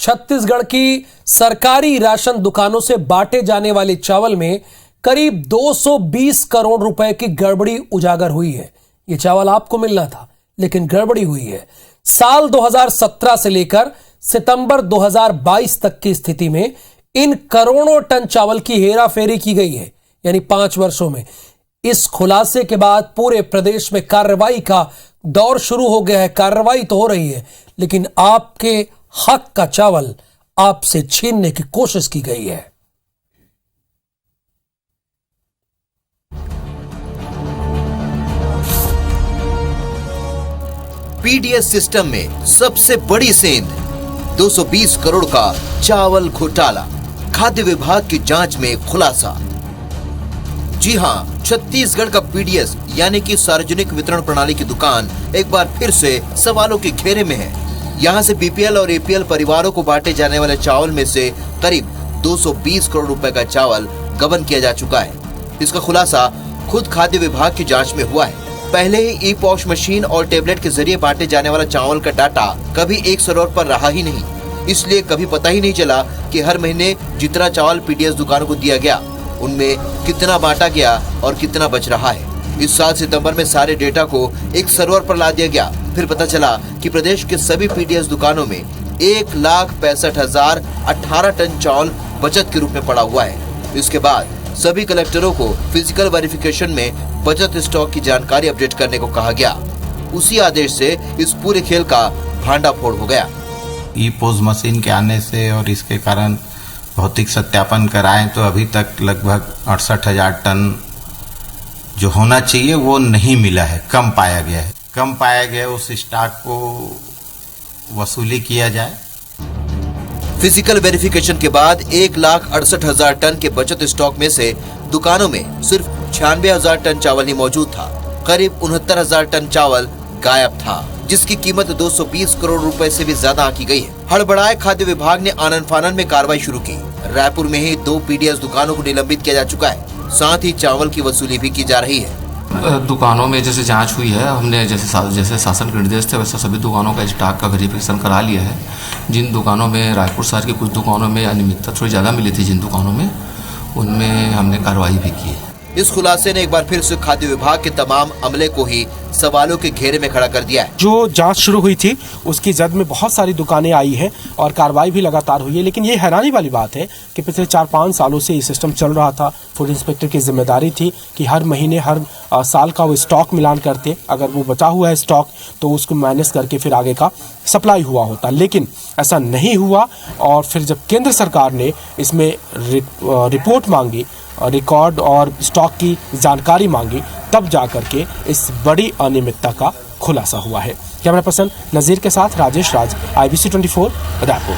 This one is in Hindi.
छत्तीसगढ़ की सरकारी राशन दुकानों से बांटे जाने वाले चावल में करीब 220 करोड़ रुपए की गड़बड़ी उजागर हुई है। यह चावल आपको मिलना था, लेकिन गड़बड़ी हुई है। साल 2017 से लेकर सितंबर 2022 तक की स्थिति में इन करोड़ों टन चावल की हेराफेरी की गई है, यानी 5 वर्षों में। इस खुलासे के बाद पूरे प्रदेश में कार्रवाई का दौर शुरू हो गया है। कार्रवाई तो हो रही है, लेकिन आपके हक का चावल आपसे छीनने की कोशिश की गई है। पीडीएस सिस्टम में सबसे बड़ी सेंध 220 करोड़ का चावल घोटाला, खाद्य विभाग की जांच में खुलासा। जी हां, छत्तीसगढ़ का पीडीएस यानी कि सार्वजनिक वितरण प्रणाली की दुकान एक बार फिर से सवालों के घेरे में है। यहां से बीपीएल और एपीएल परिवारों को बांटे जाने वाले चावल में से करीब 220 करोड़ रुपए का चावल गबन किया जा चुका है। इसका खुलासा खुद खाद्य विभाग की जांच में हुआ है। पहले ही ई-पॉश मशीन और टेबलेट के जरिए बांटे जाने वाला चावल का डाटा कभी एक सर्वर पर रहा ही नहीं, इसलिए कभी पता ही नहीं चला कि हर महीने जितना चावल पीडीएस दुकानों को दिया गया उनमें कितना बांटा गया और कितना बच रहा है। इस साल सितंबर में सारे डेटा को एक सर्वर पर ला दिया गया। फिर पता चला कि प्रदेश के सभी पीडीएस दुकानों में 1,65,018 टन चावल बचत के रूप में पड़ा हुआ है। इसके बाद सभी कलेक्टरों को फिजिकल वेरिफिकेशन में बचत स्टॉक की जानकारी अपडेट करने को कहा गया। उसी आदेश से इस पूरे खेल का भांडाफोड़ हो गया। ई-पोस मशीन के आने से और इसके कारण भौतिक सत्यापन कराएं तो अभी तक लगभग 68,000 टन जो होना चाहिए वो नहीं मिला है, कम पाया गया है। कम पाया गया उस स्टॉक को वसूली किया जाए। फिजिकल वेरिफिकेशन के बाद 1,68,000 टन के बचत स्टॉक में से दुकानों में सिर्फ 96,000 टन चावल ही मौजूद था। करीब 69,000 टन चावल गायब था, जिसकी कीमत 220 करोड़ रुपए से भी ज्यादा आंकी गई है। हड़बड़ाए खाद्य विभाग ने आनन फानन में कार्रवाई शुरू की। रायपुर में ही 2 पीडीएस दुकानों को निलंबित किया जा चुका है, साथ ही चावल की वसूली भी की जा रही है। दुकानों में जैसे जांच हुई है, हमने जैसे शासन के निर्देश थे वैसे सभी दुकानों का स्टॉक का वेरिफिकेशन करा लिया है। जिन दुकानों में रायपुर शहर की कुछ दुकानों में अनियमितता थोड़ी ज़्यादा मिली थी, जिन दुकानों में उनमें हमने कार्रवाई भी की है। इस खुलासे ने एक बार फिर से खाद्य विभाग के तमाम अमले को ही सवालों के घेरे में खड़ा कर दिया है। जो जांच शुरू हुई थी उसकी जद में बहुत सारी दुकानें आई हैं और कार्रवाई भी लगातार हुई है, लेकिन ये हैरानी वाली बात है कि पिछले 4-5 सालों से ये सिस्टम चल रहा था। फूड इंस्पेक्टर की जिम्मेदारी थी कि हर महीने हर साल का वो स्टॉक मिलान करते, अगर वो बचा हुआ है स्टॉक तो उसको माइनस करके फिर आगे का सप्लाई हुआ होता, लेकिन ऐसा नहीं हुआ। और फिर जब केंद्र सरकार ने इसमें रिपोर्ट मांगी, रिकॉर्ड और स्टॉक की जानकारी मांगी, तब जाकर के इस बड़ी अनियमितता का खुलासा हुआ है। कैमरा पर्सन नजीर के साथ राजेश राज, IBC 24 रायपुर।